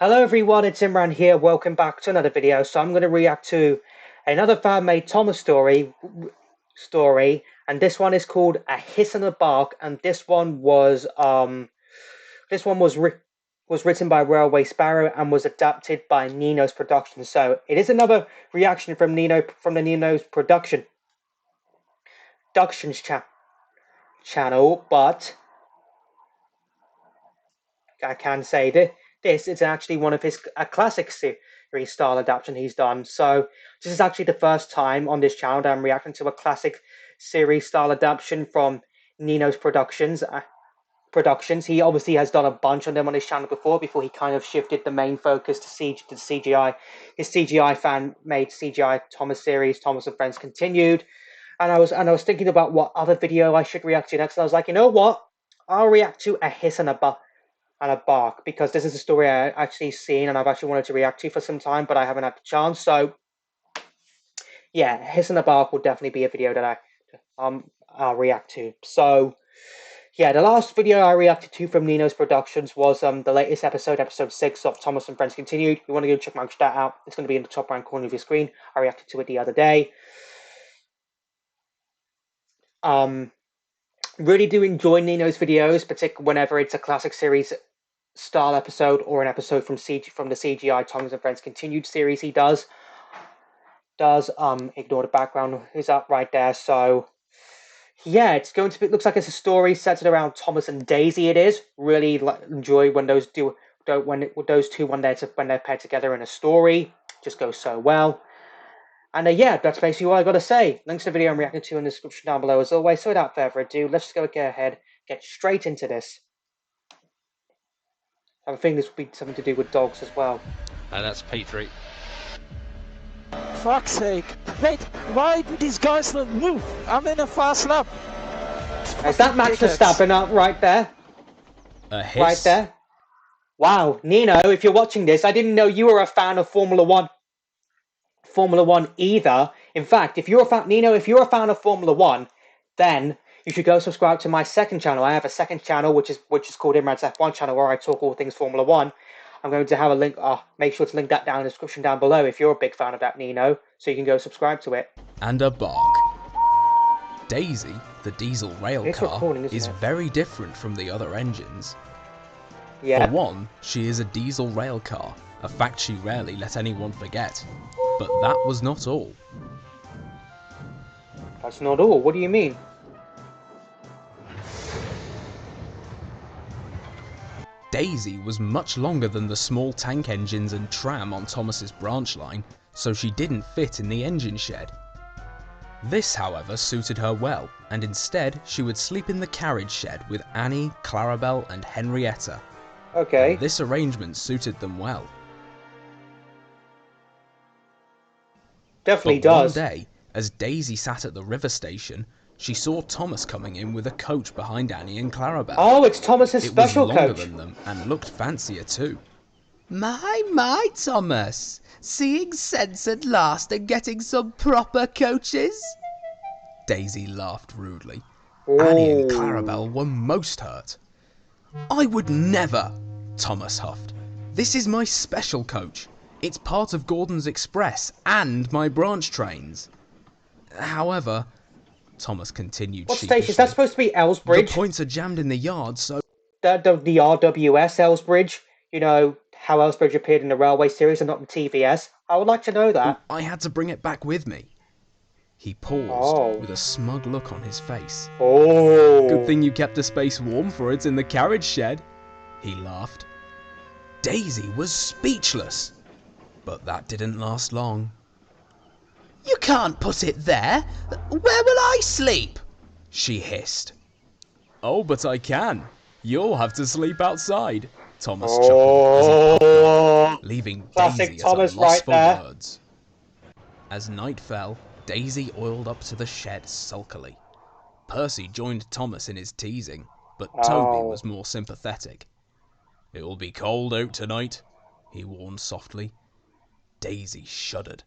Hello everyone, it's Imran here. Welcome back to another video. So I'm going to react to another fan-made Thomas story, and this one is called A Hiss and a Bark, and this one was written by Railway Sparrow and was adapted by Nino's Productions. So it is another reaction from the Nino's Productions channel, but I can say that this is actually one of his classic series style adaptation he's done. So this is actually the first time on this channel that I'm reacting to a classic series style adaptation from Nino's Productions. He obviously has done a bunch of them on his channel before he kind of shifted the main focus to CGI. His CGI fan made CGI Thomas series, Thomas and Friends Continued. And I was thinking about what other video I should react to next. And I was like, you know what? I'll react to A Hiss and a Bark, because this is a story I actually seen and I've actually wanted to react to for some time, but I haven't had the chance. So yeah, Hiss and a Bark will definitely be a video that I'll react to. So yeah, the last video I reacted to from Nino's Productions was the latest episode 6 of Thomas and Friends Continued. If you want to go check that out, it's going to be in the top right corner of your screen. I reacted to it the other day. Really do enjoy Nino's videos, particularly whenever it's a classic series style episode or an episode from the CGI Thomas and Friends Continued series. He does ignore the background is up right there. So yeah, it's going to be, looks like it's a story centered around Thomas and Daisy. It is really enjoy when those two when they're paired together in a story, just goes so well. And yeah, that's basically all I got to say. Links to the video I'm reacting to in the description down below as always. So without further ado, let's just go ahead, get straight into this. I think this will be something to do with dogs as well. That's Petrie. Fuck's sake. Mate, why do these guys not move? I'm in a fast lap. Is that Max Verstappen up right there? A hiss? Right there. Wow, Nino, if you're watching this, I didn't know you were a fan of Formula One either. In fact, if you're a fan of Formula One, then you should go subscribe to my second channel. I have a second channel which is called Imran's F1 channel, where I talk all things Formula One. I'm going to have a link. Make sure to link that down in the description down below if you're a big fan of that, Nino, so you can go subscribe to it. And a bark. Daisy, the diesel rail car, is very different from the other engines. Yeah. For one, she is a diesel rail car, a fact she rarely let anyone forget. But that was not all. That's not all. What do you mean? Daisy was much longer than the small tank engines and tram on Thomas's branch line, so she didn't fit in the engine shed. This, however, suited her well, and instead she would sleep in the carriage shed with Annie, Clarabelle and Henrietta. Okay. And this arrangement suited them well. Definitely But does. One day, as Daisy sat at the river station, she saw Thomas coming in with a coach behind Annie and Clarabelle. Oh, it's Thomas's special coach. It was longer coach. than them and looked fancier too. My, Thomas! Seeing sense at last and getting some proper coaches? Daisy laughed rudely. Ooh. Annie and Clarabelle were most hurt. I would never, Thomas huffed. This is my special coach. It's part of Gordon's Express and my branch trains. However, Thomas continued What sheepishly, station? Is that supposed to be Elsbridge? the points are jammed in the yard, so... The RWS Elsbridge? You know, how Elsbridge appeared in the Railway series and not in TVS? I would like to know that. I had to bring it back with me. He paused with a smug look on his face. Oh. Good thing you kept the space warm for it in the carriage shed. He laughed. Daisy was speechless. But that didn't last long. You can't put it there. Where will I sleep? She hissed. Oh, but I can. You'll have to sleep outside. Thomas chuckled as he popped, leaving Classic Daisy Thomas at a loss right for there. words. As night fell, Daisy oiled up to the shed sulkily. Percy joined Thomas in his teasing, but Toby was more sympathetic. It'll be cold out tonight, he warned softly. Daisy shuddered.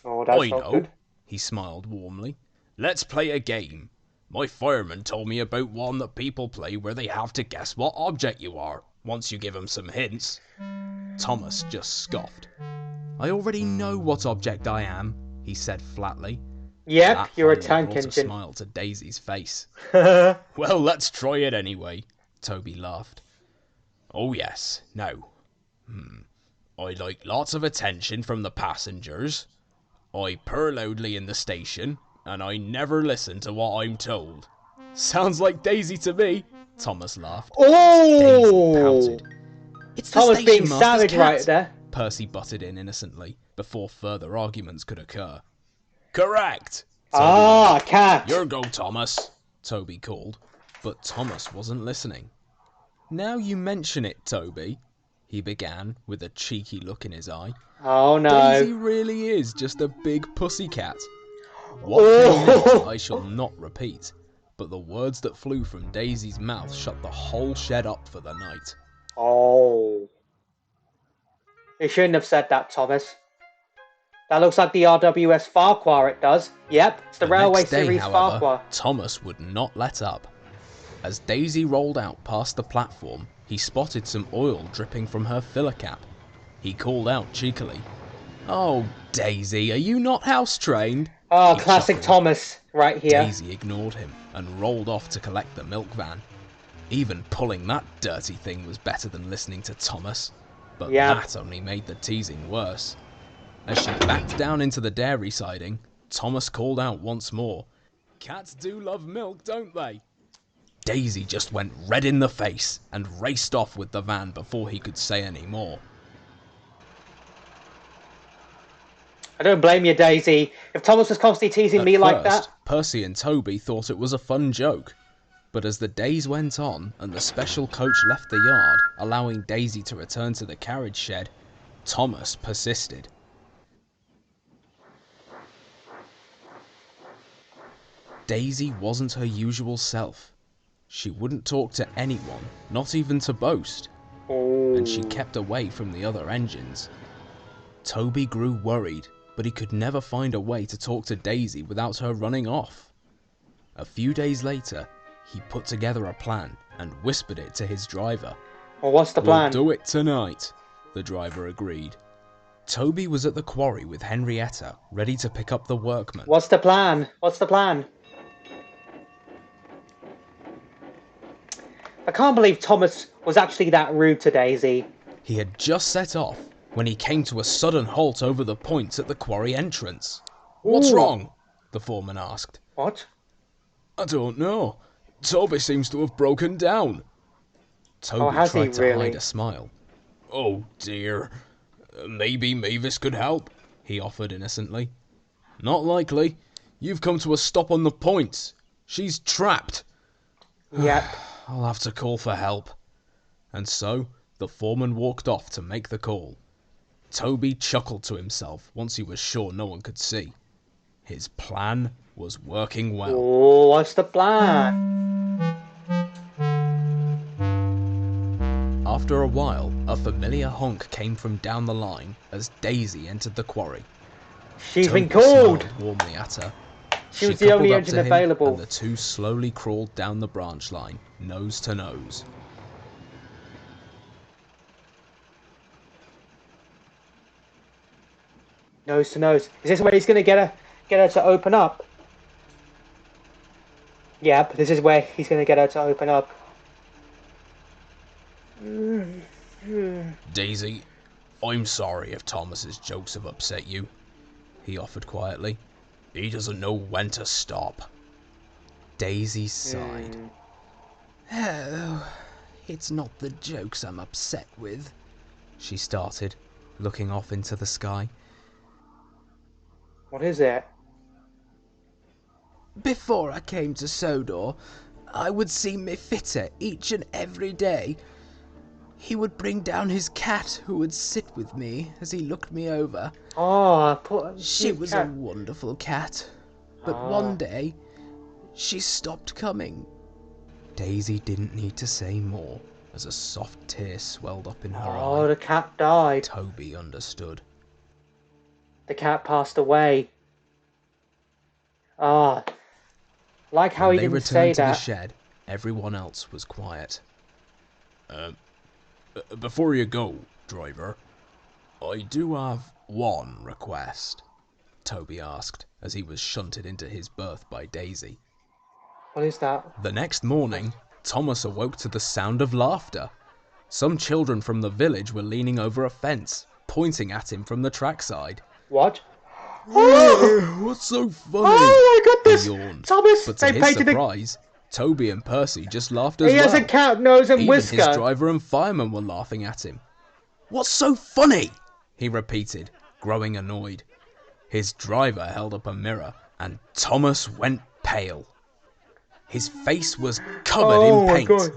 Oh, that's I not know, good. he smiled warmly. Let's play a game. My fireman told me about one that people play where they have to guess what object you are. once you give him some hints. Thomas just scoffed. I already know what object I am, he said flatly. Yep, That you're a finally tank brought a engine. smile to Daisy's face. Well, let's try it anyway, Toby laughed. Oh yes, now. I like lots of attention from the passengers. I purr loudly in the station, and I never listen to what I'm told. Sounds like Daisy to me, Thomas laughed. Daisy Oh! pouted. It's the Thomas station being master's savage cat, right there. Percy butted in innocently, before further arguments could occur. Correct! Ah, cat! Your go, Thomas, Toby called, but Thomas wasn't listening. Now you mention it, Toby, he began with a cheeky look in his eye. Oh no. Daisy really is just a big pussycat. What they meant I shall not repeat, but the words that flew from Daisy's mouth shut the whole shed up for the night. Oh. You shouldn't have said that, Thomas. That looks like the RWS Farquhar, it does. Yep, it's the Railway next day, Series however, Farquhar. Thomas would not let up. As Daisy rolled out past the platform, he spotted some oil dripping from her filler cap. He called out cheekily, "Oh, Daisy, are you not house-trained?" Oh, He classic chuckled. Thomas, right here. Daisy ignored him and rolled off to collect the milk van. Even pulling that dirty thing was better than listening to Thomas. But Yeah. that only made the teasing worse. As she backed down into the dairy siding, Thomas called out once more, "Cats do love milk, don't they?" Daisy just went red in the face and raced off with the van before he could say any more. I don't blame you, Daisy. If Thomas was constantly teasing At me like first, that... Percy and Toby thought it was a fun joke. But as the days went on and the special coach left the yard, allowing Daisy to return to the carriage shed, Thomas persisted. Daisy wasn't her usual self. She wouldn't talk to anyone, not even to Boast, and she kept away from the other engines. Toby grew worried, but he could never find a way to talk to Daisy without her running off. A few days later, he put together a plan and whispered it to his driver. Well, what's the plan? "We'll do it tonight," the driver agreed. Toby was at the quarry with Henrietta, ready to pick up the workmen. What's the plan? What's the plan? I can't believe Thomas was actually that rude to Daisy. He had just set off when he came to a sudden halt over the points at the quarry entrance. "What's Ooh. wrong?" the foreman asked. What? "I don't know. Toby seems to have broken down." Toby has he tried to really? hide a smile. "Oh dear. Maybe Mavis could help," he offered innocently. "Not likely. You've come to a stop on the points. She's trapped." Yep. "I'll have to call for help." And so, the foreman walked off to make the call. Toby chuckled to himself once he was sure no one could see. His plan was working well. Oh, what's the plan? After a while, a familiar honk came from down the line as Daisy entered the quarry. She's been Toby called. smiled warmly at her. She was the only coupled up engine to him, available. And the two slowly crawled down the branch line, nose to nose. Nose to nose. Is this where he's going to get her to open up? Yep, this is where he's going to get her to open up. "Daisy, I'm sorry if Thomas's jokes have upset you," he offered quietly. "He doesn't know when to stop." Daisy sighed. "Oh, it's not the jokes I'm upset with," she started, looking off into the sky. What is it? Before I came to Sodor, I would see me fitter each and every day. He would bring down his cat who would sit with me as he looked me over. Oh, She was a wonderful cat. But one day, she stopped coming. Daisy didn't need to say more, as a soft tear swelled up in her Oh, eye. the cat died. Toby understood. The cat passed away. Ah, like how When he they didn't returned say to the that. shed, everyone else was quiet. Before you go, driver, I do have one request, Toby asked as he was shunted into his berth by Daisy. What is that? The next morning, Thomas awoke to the sound of laughter. Some children from the village were leaning over a fence, pointing at him from the trackside. What? Oh! What's so funny? Oh my goodness! He yawned. Thomas, But to they his painted surprise, Toby and Percy just laughed as He well. has a cat nose and Even whisker. his driver and fireman were laughing at him. What's so funny? He repeated, growing annoyed. His driver held up a mirror, and Thomas went pale. His face was covered in paint,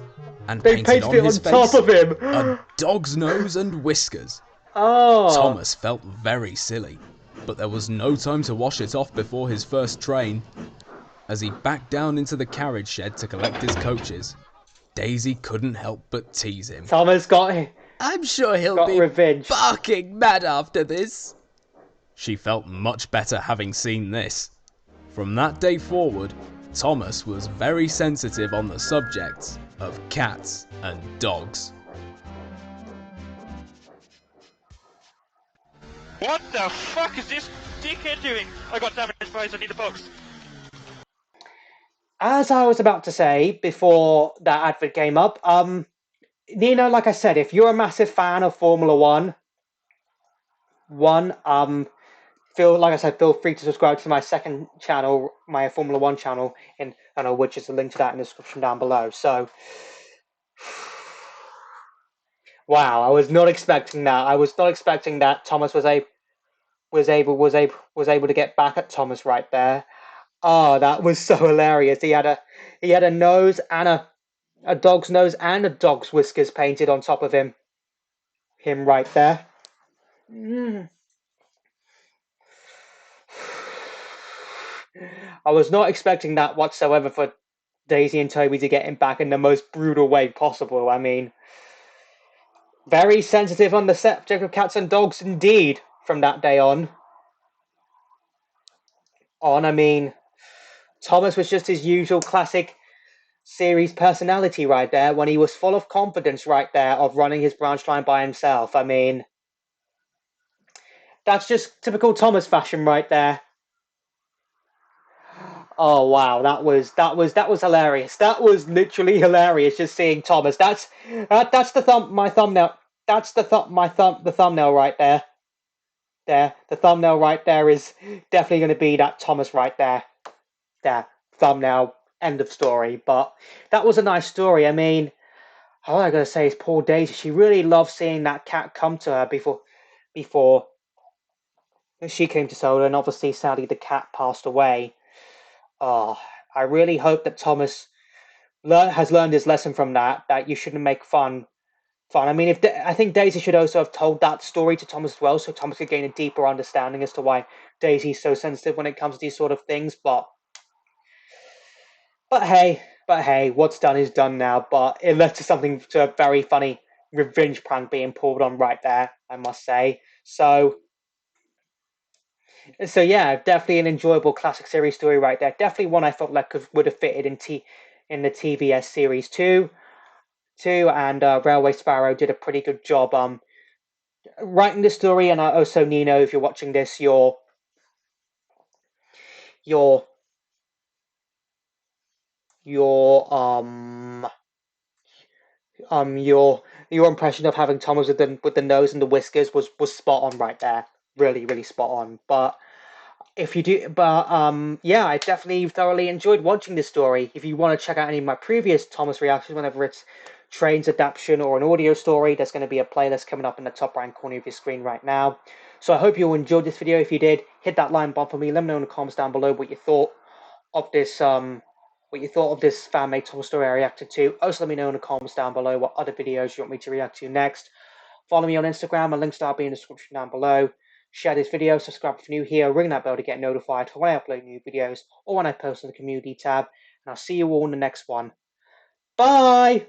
and They painted on it his on face top of him. a dog's nose and whiskers. Oh. Thomas felt very silly, but there was no time to wash it off before his first train. As he backed down into the carriage shed to collect his coaches, Daisy couldn't help but tease him. Thomas got I'm sure he'll be revenge. barking mad after this. She felt much better having seen this. From that day forward, Thomas was very sensitive on the subjects of cats and dogs. What the fuck is this dickhead doing? I got damaged flies, I need a box. As I was about to say before that advert came up, Nino, like I said, if you're a massive fan of Formula One, feel free to subscribe to my second channel, my Formula One channel, which is a link to that in the description down below. So, wow, I was not expecting that. I was not expecting that Thomas was able to get back at Thomas right there. Oh, that was so hilarious. He had a nose and a dog's nose and a dog's whiskers painted on top of him right there. I was not expecting that whatsoever for Daisy and Toby to get him back in the most brutal way possible. I mean, very sensitive on the subject of cats and dogs indeed from that day on. I mean, Thomas was just his usual classic series personality right there when he was full of confidence right there of running his branch line by himself. I mean, that's just typical Thomas fashion right there. Oh wow, that was hilarious. That was literally hilarious just seeing Thomas. That's my thumbnail. That's the thumbnail right there. The thumbnail right there is definitely going to be that Thomas right there. Thumbnail, end of story. But that was a nice story. I mean, all I gotta say is poor Daisy. She really loved seeing that cat come to her before she came to Solar, and obviously, sadly, the cat passed away. Oh, I really hope that Thomas has learned his lesson from that you shouldn't make fun. I mean, I think Daisy should also have told that story to Thomas as well, so Thomas could gain a deeper understanding as to why Daisy's so sensitive when it comes to these sort of things. But hey, what's done is done now. But it led to a very funny revenge prank being pulled on right there, I must say. So yeah, definitely an enjoyable classic series story right there. Definitely one I felt like would have fitted in the TBS series too. And Railway Sparrow did a pretty good job writing the story. And also, Nino, if you're watching this, your impression of having Thomas with the nose and the whiskers was spot on right there. Really, really spot on. But yeah, I definitely thoroughly enjoyed watching this story. If you want to check out any of my previous Thomas reactions, whenever it's Train's adaptation or an audio story, there's going to be a playlist coming up in the top right corner of your screen right now. So I hope you all enjoyed this video. If you did, hit that like button for me. Let me know in the comments down below what you thought of this fan-made Thomas story I reacted to. Also, let me know in the comments down below what other videos you want me to react to next. Follow me on Instagram, and links will be in the description down below. Share this video, subscribe if you're new here, ring that bell to get notified for when I upload new videos or when I post in the community tab. And I'll see you all in the next one. Bye!